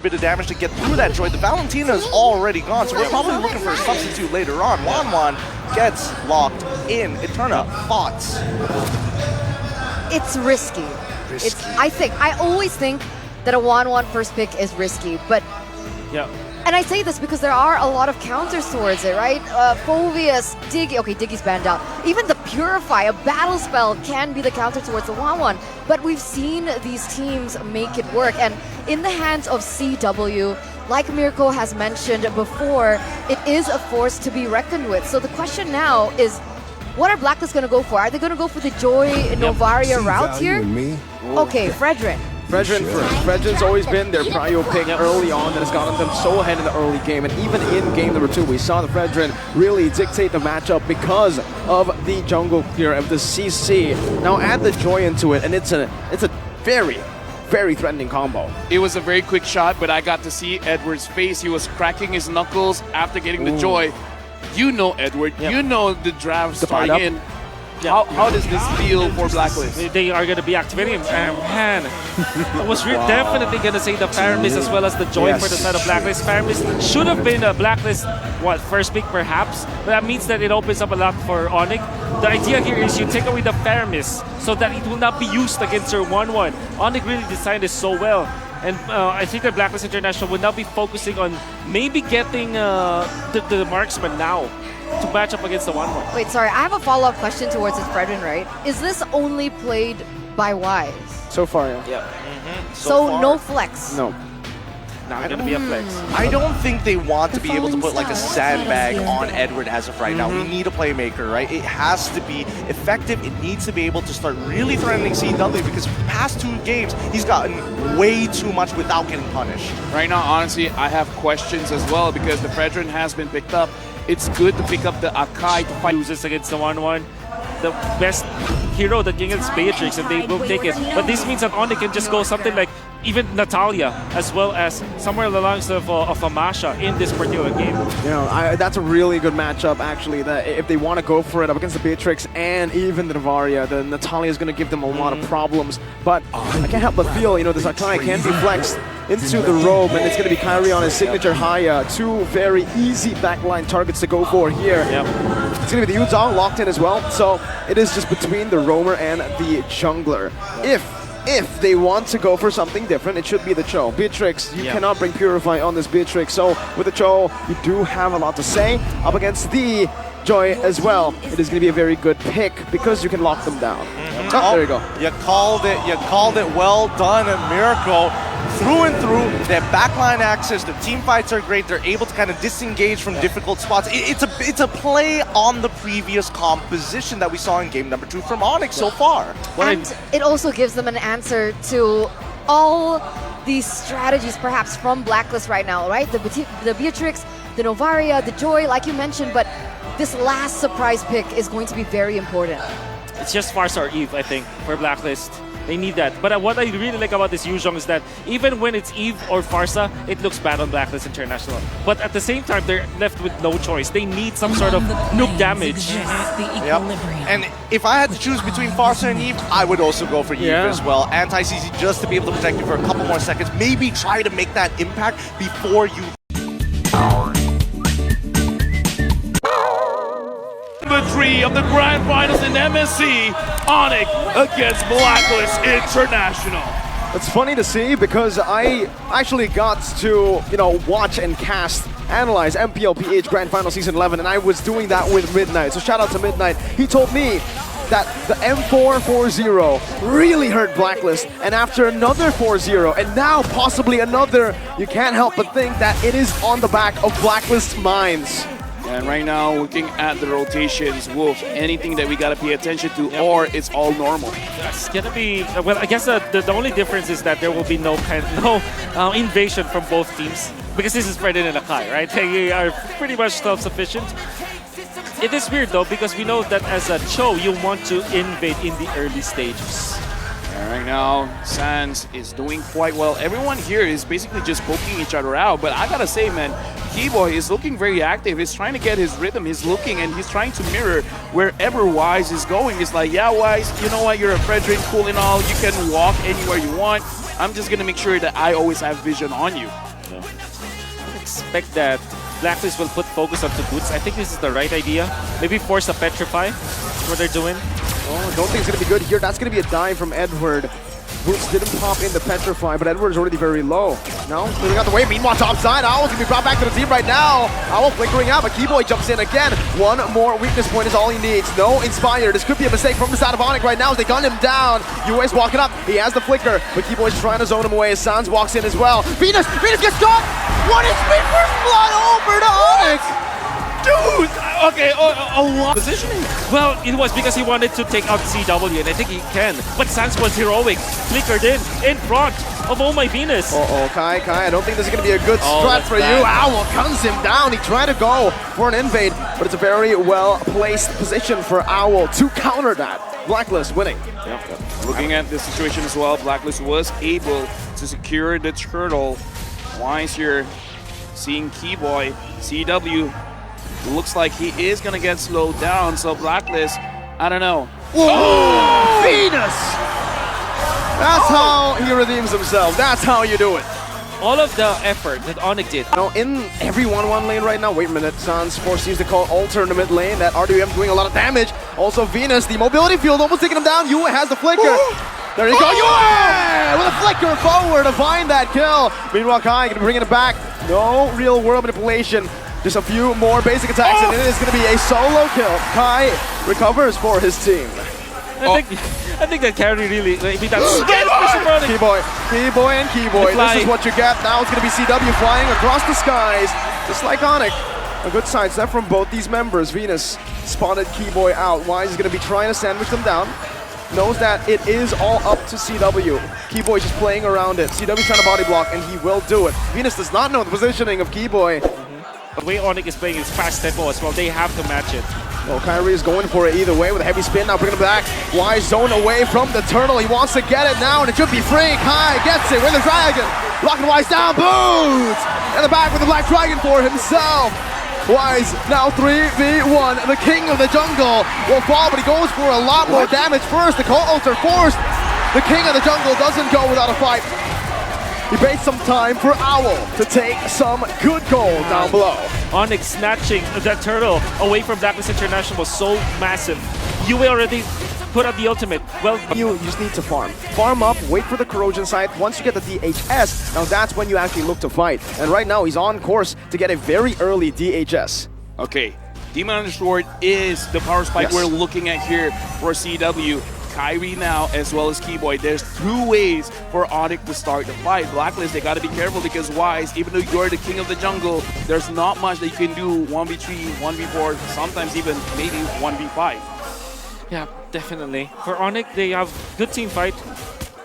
bit of damage to get through that Joy. The Valentina is already gone, so we're probably looking for a substitute later on. Wanwan gets locked in. Eterna, thoughts? It's risky. I always think that a 1-1 first pick is risky, but yeah. And I say this because there are a lot of counters towards it, right? Phoveus, Diggy, okay, Diggy's banned out. Even the Purify, a battle spell, can be the counter towards the 1-1. But we've seen these teams make it work. And in the hands of CW, like Mirko has mentioned before, it is a force to be reckoned with. So the question now is, what are Blacklist going to go for? Are they going to go for the Joy Novaria route here? Okay, Fredrin. Fredrin first. Fredrin's always been their prio pick early on that has gotten them so ahead in the early game. And even in game number 2, we saw the Fredrin really dictate the matchup because of the jungle clear of the CC. Now add the Joy into it, and it's a very, very threatening combo. It was a very quick shot, but I got to see Edward's face. He was cracking his knuckles after getting the Joy. You know Edward, you know the drafts starting in. Yeah. How does this feel for Blacklist? They are going to be activating him. Man, I was definitely going to say the Paramis as well as the Joy for the side of Blacklist. Paramis should have been a Blacklist, first pick perhaps, but that means that it opens up a lot for Onic. The idea here is you take away the Paramis so that it will not be used against your 1-1. Onic really designed this so well. And I think that Blacklist International would now be focusing on maybe getting the marksman now to match up against the 1-1. Wait, sorry, I have a follow-up question towards this, Fredrin, right? Is this only played by Wise? So far, yeah. Yeah. So no flex? No. Not going to be a flex. I don't think they want to be able to put like a sandbag on Edward as of right now. We need a playmaker, right? It has to be effective. It needs to be able to start really threatening CW because for the past 2 games, he's gotten way too much without getting punished. Right now, honestly, I have questions as well because the Fredrin has been picked up. It's good to pick up the Akai to fight. Loses against the 1-1. The best hero that can get Beatrix, and they will take it. But this means that Onic can just go something like even Natalia, as well as somewhere along the lines of a Masha in this particular game. You know, that's a really good matchup, actually, that if they want to go for it up against the Beatrix and even the Navaria, then Natalia is going to give them a lot of problems. But I can't help but feel, you know, this Akai can be flexed into the robe, and it's going to be Kyrie on his signature Haya. 2 very easy backline targets to go for here. It's going to be the Yuzong locked in as well, so it is just between the roamer and the jungler. If they want to go for something different, it should be the Cho. Beatrix, you cannot bring Purify on this Beatrix, so with the Cho, you do have a lot to say. Up against the Joy as well, it is going to be a very good pick because you can lock them down. Oh, there you go. You called it. Well done, Miracle. Through and through, their backline access, their team fights are great. They're able to kind of disengage from difficult spots. It's a play on the previous composition that we saw in game number 2 from Onic so far. And it also gives them an answer to all these strategies perhaps from Blacklist right now, right? The Beatrix, the Novaria, the Joy, like you mentioned, but this last surprise pick is going to be very important. It's just Farsa or Eve, I think, for Blacklist. They need that. But what I really like about this Yuzhong is that even when it's Eve or Farsa, it looks bad on Blacklist International. But at the same time, they're left with no choice. They need some sort of nuke damage. And if I had to choose between Farsa and Eve, I would also go for Eve as well. Anti-CC just to be able to protect you for a couple more seconds. Maybe try to make that impact before you... Number 3 of the Grand Finals in MSC, Onic against Blacklist International. It's funny to see because I actually got to, you know, watch and analyze MPLPH Grand Final Season 11, and I was doing that with Midnight. So shout out to Midnight. He told me that the M440 really hurt Blacklist, and after another 4-0, and now possibly another, you can't help but think that it is on the back of Blacklist's minds. And right now, looking at the rotations, Wolf, anything that we got to pay attention to, or it's all normal? It's going to be, well, I guess the only difference is that there will be no invasion from both teams, because this is Fredrin and Akai, right? They are pretty much self-sufficient. It is weird though, because we know that as a Cho, you want to invade in the early stages. And right now, Sans is doing quite well. Everyone here is basically just poking each other out, but I gotta say, man, Keyboy is looking very active. He's trying to get his rhythm. He's looking and he's trying to mirror wherever Wise is going. He's like, yeah, Wise, you know what? You're a Fredrin, cool and all. You can walk anywhere you want. I'm just gonna make sure that I always have vision on you. I expect that Blacklist will put focus onto Boots. I think this is the right idea. Maybe force a Petrify. That's what they're doing. Oh, don't think it's going to be good here. That's going to be a dive from Edward. Boots didn't pop in the Petrify, but Edward's already very low. No, clearing out the way. Meanwhile, top side, Owl's going to be brought back to the team right now. Owl flickering out, but Keyboy jumps in again. One more weakness point is all he needs. No Inspire. This could be a mistake from the side of Onic right now as they gun him down. UA's walking up. He has the flicker, but Keyboy's trying to zone him away as Sans walks in as well. Venus gets caught! 1 HP first blood over to Onic! Dude! Okay, a lot. Positioning. Well, it was because he wanted to take out CW, and I think he can. But Sans was heroic. Flickered in front of Oh My Venus. Uh-oh, Kai, I don't think this is going to be a good strat that's for bad. you. Owl guns him down. He tried to go for an invade, but it's a very well-placed position for Owl to counter that. Blacklist winning. Looking at the situation as well, Blacklist was able to secure the turtle. Wise here, seeing Keyboy, CW. Looks like he is going to get slowed down, so Blacklist, I don't know. Whoa! Venus! That's how he redeems himself. That's how you do it. All of the effort that Onic did. Now, in every 1-1 lane right now, wait a minute, Sans foresees the call alter in the mid lane. That RWM doing a lot of damage. Also, Venus, the mobility field almost taking him down. Yue has the flicker. There you go, Yue! With a flicker forward to find that kill. Meanwhile, Kai going to bring it back. No real world manipulation. Just a few more basic attacks, and it is going to be a solo kill. Kai recovers for his team. I think that carry really, maybe that's Keyboy and Keyboy. This is what you get. Now it's going to be CW flying across the skies, just like Onic. A good sidestep from both these members. Venus spotted Keyboy out. Wise is going to be trying to sandwich them down. Knows that it is all up to CW. Keyboy just playing around it. CW trying to body block, and he will do it. Venus does not know the positioning of Keyboy. The way Onic is playing is fast tempo as well. They have to match it. Well, Kyrie is going for it either way with a heavy spin. Now bringing it back. Wise zone away from the turtle. He wants to get it now, and it should be free. Kai gets it with the dragon. Blocking Wise down. Boots! And the back with the black dragon for himself. Wise now 3v1. The king of the jungle will fall, but he goes for a lot more damage first. The call alter forced. The king of the jungle doesn't go without a fight. He baits some time for Owl to take some good gold down below. Onic snatching that turtle away from Blacklist International was so massive. Yue already put out the ultimate. Well, You just need to farm. Farm up, wait for the corrosion site. Once you get the DHS, now that's when you actually look to fight. And right now he's on course to get a very early DHS. Okay, Demon Undersword is the power spike we're looking at here for CW. Kyrie now, as well as Keyboy. There's 2 ways for Onic to start the fight. Blacklist, they gotta be careful because Wise, even though you're the king of the jungle, there's not much that you can do 1v3, 1v4, sometimes even maybe 1v5. yeah, definitely. For Onic, they have good team fight.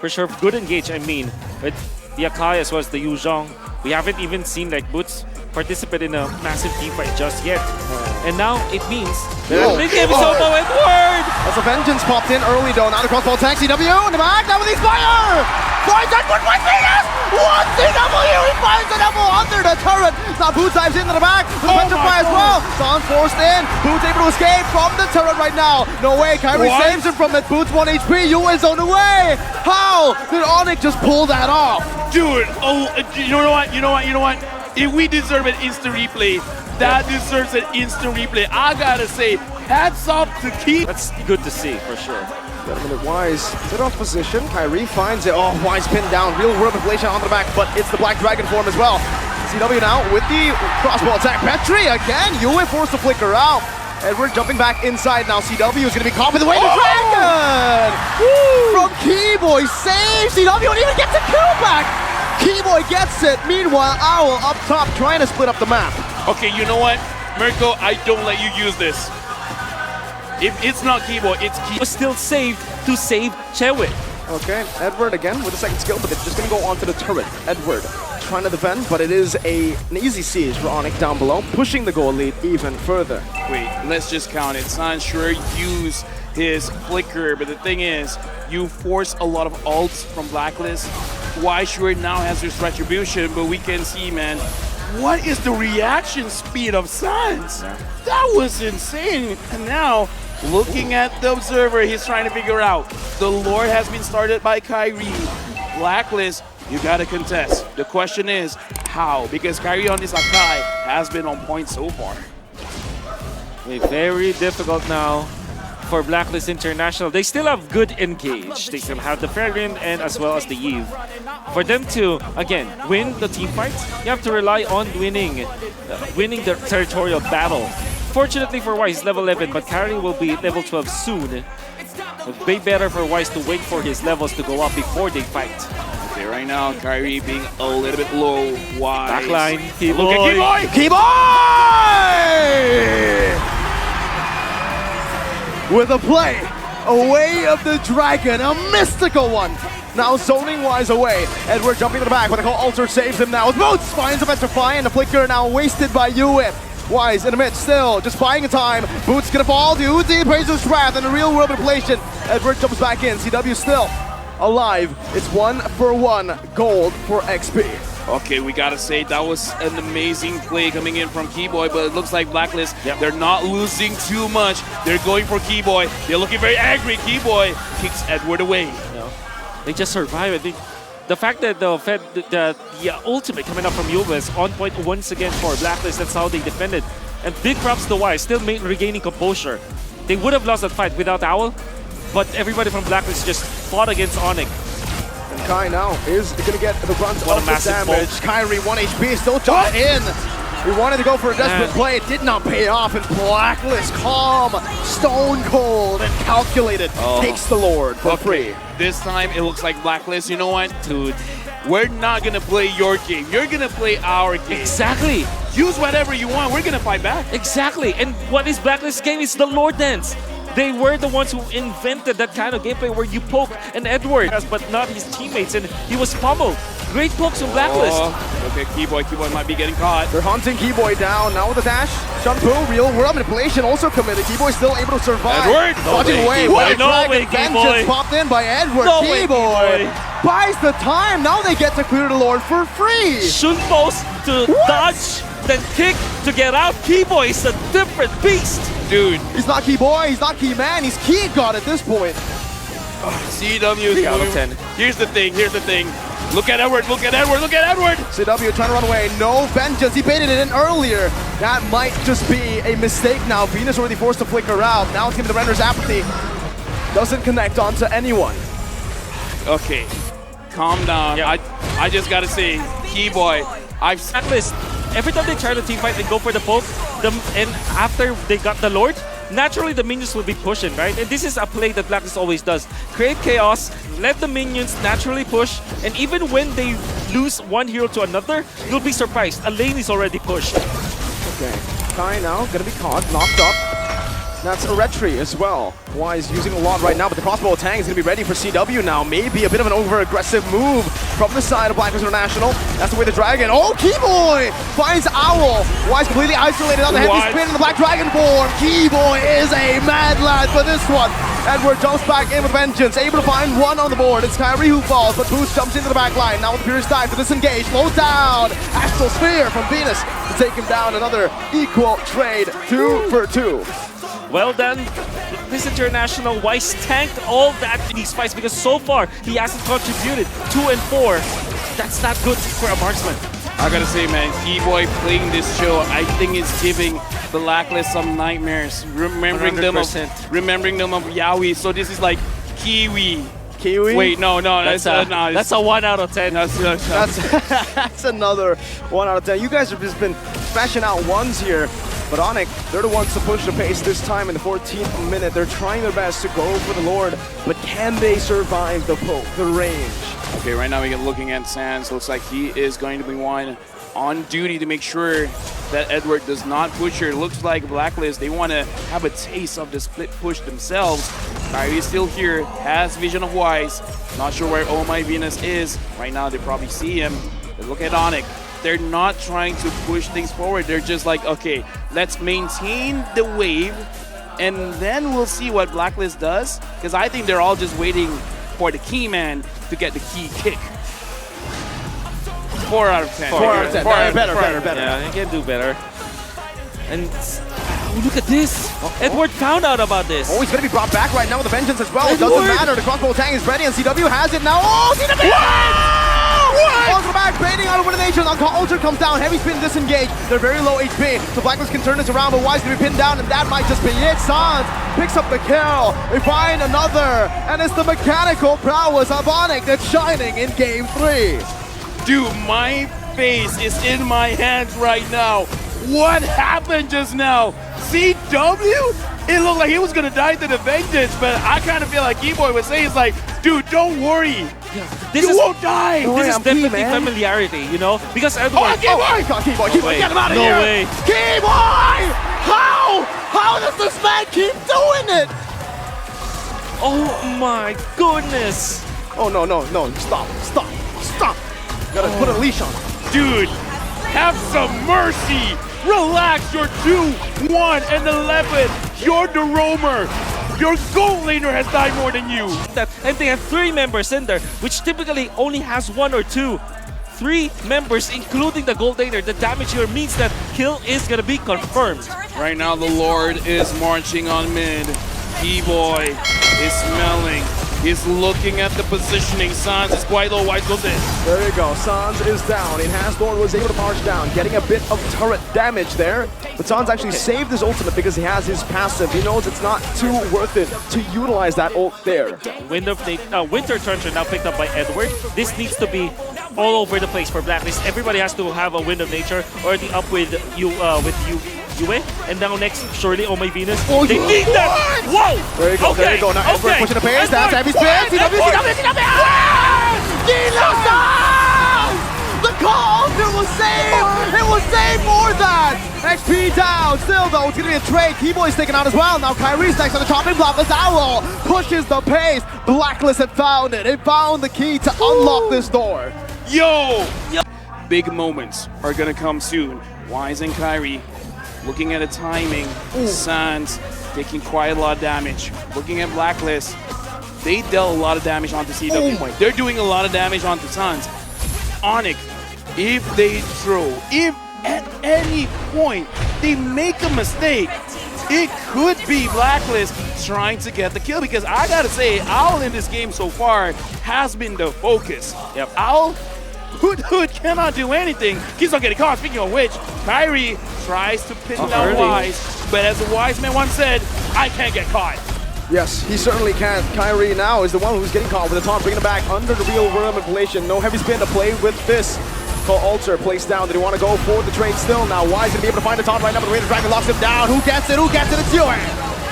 For sure, good engage, I mean. With the Akai as well as the Yuzhong. We haven't even seen like Boots participate in a massive team fight just yet. And now it means that mid-game is over with Word! As a Vengeance popped in early though, not across ball tank, CW in the back, now with the Inspire! Finds Edward with Venus! 1 CW! He finds the double under the turret! Now Boots dives into the back, with the Petrify as well! Sans forced in, Boots able to escape from the turret right now! No way, Kyrie saves him from it, Boots 1 HP, Yue is on the way! How did Onic just pull that off? Dude, you know what? If we deserve an instant replay, that deserves an instant replay. I gotta say, hats off to Keith. That's good to see, for sure. Got a minute, Wise. Is it off position? Kyrie finds it. Oh, Wise pinned down. Real world manipulation on the back, but it's the Black Dragon form as well. CW now with the crossbow attack. Petri again. Yue forced to flicker out. Edward jumping back inside now. CW is going to be caught with the way to Dragon! From Keyboy. Saves CW and even gets a kill back. Keyboy gets it. Meanwhile, Owl up top trying to split up the map. Okay, you know what? Mirko, I don't let you use this. If it's not Keyboy, it's Key. Was still saved to save Chewit. Okay, Edward again with the second skill, but it's just going to go onto the turret. Edward trying to defend, but it is an easy siege for Onic down below, pushing the goal lead even further. Wait, let's just count it. Sans sure use his flicker, but the thing is, you force a lot of ults from Blacklist. Why sure now has his retribution, but we can see, man, what is the reaction speed of Sans? That was insane. And now, looking at the observer, he's trying to figure out. The lore has been started by Kyrie. Blacklist, you gotta contest. The question is, how, because Kyrie on this Akai has been on point so far. Very difficult now for Blacklist International. They still have good engage. They still have the Fairwind and as well as the Eve. For them to, again, win the team fights, you have to rely on winning the territorial battle. Fortunately for Wise, level 11, but Kyrie will be level 12 soon. It would be better for Wise to wait for his levels to go up before they fight. Okay, right now, Kyrie being a little bit low. Wise. Backline, Look at Keyboy. Keyboy! With a play, away of the Dragon, a mystical one. Now zoning Wise away. Edward jumping to the back, but the call Alter saves him now. Boots finds a Petrify, and the flicker now wasted by Uwip. Wise in the mid still, just buying time. Boots gonna fall to Uzi, praises Wrath, and a real world manipulation. Edward jumps back in, CW still alive. It's 1-for-1 gold for XP. Okay, we gotta say that was an amazing play coming in from Keyboy, but it looks like Blacklist, they're not losing too much. They're going for Keyboy. They're looking very angry. Keyboy kicks Edward away. No. They just survive. I think the fact that the ultimate coming up from Yuba is on point once again for Blacklist, that's how they defended. And big props to Wise, still regaining composure. They would have lost that fight without Owl, but everybody from Blacklist just fought against Onic. And Kai now is going to get the brunt What a of the massive damage. bolt. Kyrie 1 HP, still jumped in. He wanted to go for a desperate play. It did not pay off. And Blacklist, calm, stone cold, and calculated, takes the Lord for free. This time it looks like Blacklist, you know what? Dude, we're not gonna play your game. You're gonna play our game. Exactly. Use whatever you want. We're gonna fight back. Exactly. And what is Blacklist's game is the Lord Dance. They were the ones who invented that kind of gameplay where you poke an Edward, but not his teammates, and he was pummeled. Great pokes from Blacklist. Okay, Keyboy might be getting caught. They're hunting Keyboy down. Now with the dash. Shampoo, real world manipulation also committed. Keyboy still able to survive. Edward! Dodging away. Keyboy. No Dragon way, vengeance Keyboy. popped in by Edward. No way, Keyboy buys the time. Now they get to clear the Lord for free. Shunpo's to dodge, then kick to get out. Keyboy is a different beast. Dude, He's not Keyboy. He's not Keyman. He's Key God at this point. CW is out of moving. 10. Here's the thing. Look at Edward, look at Edward, look at Edward! CW trying to run away. No vengeance. He baited it in earlier. That might just be a mistake now. Venus already forced to flicker out. Now it's going to be the Render's apathy. Doesn't connect onto anyone. Okay, calm down. Yeah. I just gotta say, Keyboy, Blacklist, every time they try to team fight, they go for the poke, and after they got the Lord, naturally the minions will be pushing, right? And this is a play that Blacklist always does. Create chaos, let the minions naturally push, and even when they lose one hero to another, you'll be surprised. A lane is already pushed. Okay, Kai now gonna be caught, knocked up. That's a retry as well. Wise using a lot right now, but the crossbow tank is gonna be ready for CW now. Maybe a bit of an over-aggressive move from the side of Blacklist International. That's the way the Dragon. Oh, Keyboy finds Owl. Wise completely isolated on the heavy spin in the Black Dragon form. Keyboy is a mad lad for this one. Edward jumps back in with vengeance, able to find one on the board. It's Kyrie who falls, but Boost jumps into the back line. Now with the Purest time to disengage, slows down. Astral Sphere from Venus to take him down. Another equal trade, 2 for 2. Well done. This International Wise tanked all that in these fights because so far he hasn't contributed. 2 and 4. That's not good for a marksman. I gotta say, man, Keyboy playing this show, I think is giving the Blacklist some nightmares. Remembering 100%. them of Yaoi. So this is like Kiwi. Kiwi? Wait, no, That's a 1 out of 10. That's another 1 out of 10. You guys have just been smashing out ones here. But Onic, they're the ones to push the pace this time in the 14th minute. They're trying their best to go for the Lord, but can they survive the poke, the range? Okay, right now we get looking at Sans. Looks like he is going to be one on duty to make sure that Edward does not push her. Looks like Blacklist, they want to have a taste of the split push themselves. Kyrie is still here, has vision of Wise. Not sure where Oh My Venus is. Right now they probably see him. But look at Onic. They're not trying to push things forward. They're just like, okay, let's maintain the wave and then we'll see what Blacklist does. Because I think they're all just waiting for the key man to get the key kick. 4 out of 10. 4 out of 10. Better. Yeah, he can do better. And look at this. Edward found out about this. Oh, he's going to be brought back right now with a vengeance as well. It Edward! doesn't matter. The crossbow tank is ready and CW has it now. Oh, CW! falls back, baiting out of Indonesia. Now Ultra comes down, heavy spin disengaged. They're very low HP, so Blacklist can turn this around, but Wise gonna be pinned down, and that might just be it. Sans picks up the kill. They find another, and it's the mechanical prowess of Onic that's shining in game 3. Dude, my face is in my hands right now. What happened just now? CW? It looked like he was gonna die to the vengeance, but I kind of feel like E-Boy was saying, it's like, dude, don't worry. This You won't die. No This way, is I'm definitely key, man. familiarity, you know? Because Edward... Oh, Keyboy, get him out of No here! way. Keyboy! How does this man keep doing it? Oh my goodness! Oh, no, stop. Gotta put a leash on. Dude, have some mercy. Relax, you're 2-1 and 11. You're the roamer. Your gold laner has died more than you. And they have 3 members in there, which typically only has 1 or 2. 3 members, including the gold laner. The damage here means that kill is gonna be confirmed. Right now, the Lord is marching on mid. E-Boy is smelling. He's looking at the positioning. Sans is quite low. Wise goes in. There you go. Sans is down. Lord was able to march down, getting a bit of turret damage there. But Sans actually saved his ultimate because he has his passive. He knows it's not too worth it to utilize that ult there. Winter Trencher now picked up by Edward. This needs to be all over the place for Blacklist. Everybody has to have a Wind of Nature already up with Yue. And now next, surely, oh my Venus. Oh, they need that! Whoa! There you go, okay. there you go. Now Edward pushing the pace. That's heavy spin. The Ultra was saved! It was saved for that! XP down. Still though, it's gonna be a trade. Keyboy's taken out as well. Now Kyrie's next on the chopping block. The Owl pushes the pace. Blacklist had found it. It found the key to unlock this door. Yo! Big moments are gonna come soon. Wise and Kyrie looking at the timing. Sans taking quite a lot of damage. Looking at Blacklist, they dealt a lot of damage onto CW. They're doing a lot of damage onto Sans. Onic, if they throw, if at any point they make a mistake, it could be Blacklist trying to get the kill, because I gotta say, Owl in this game so far has been the focus. Yep, Owl, Hood cannot do anything. He's not getting caught. Speaking of which, Kyrie tries to pin down Wise, but as a wise man once said, I can't get caught. Yes, he certainly can. Kyrie now is the one who's getting caught with the taunt, bringing it back under the real world manipulation. No heavy spin to play with this. Call Alter, placed down. Did he want to go for the trade still? Now Wise gonna be able to find the taunt right now, but the Raider Dragon locks him down. Who gets it? It's Yue.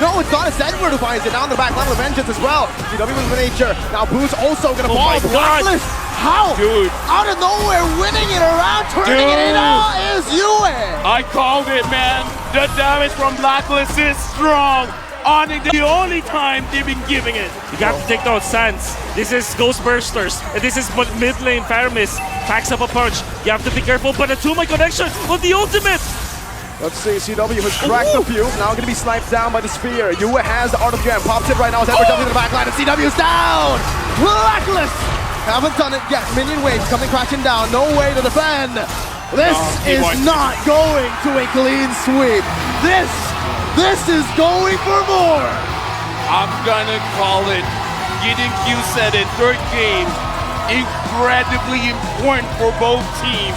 No, it's not. It's Edward who finds it. Down the back level of Vengeance as well. CW with nature. Now Boo's also gonna fall. my God. Blacklist. How? Dude. Out of nowhere, winning it around, turning it in all is Yue. I called it, man. The damage from Blacklist is strong. Onic, the only time they've been giving it. You got to take those Sans. This is Ghost Bursters. And this is mid lane Paramis. Packs up a punch. You have to be careful, but a 2-my connection on the ultimate. Let's see, CW has cracked the fuse. Now going to be sniped down by the spear. Yue has the Art of Jam. Pops it right now as Edward jumps in the back line, and CW's down. Blacklist haven't done it yet. Minion waves coming crashing down. No way to defend. This is not going to a clean sweep. This is going for more. I'm gonna call it. Gideon Q said it. Third game, incredibly important for both teams.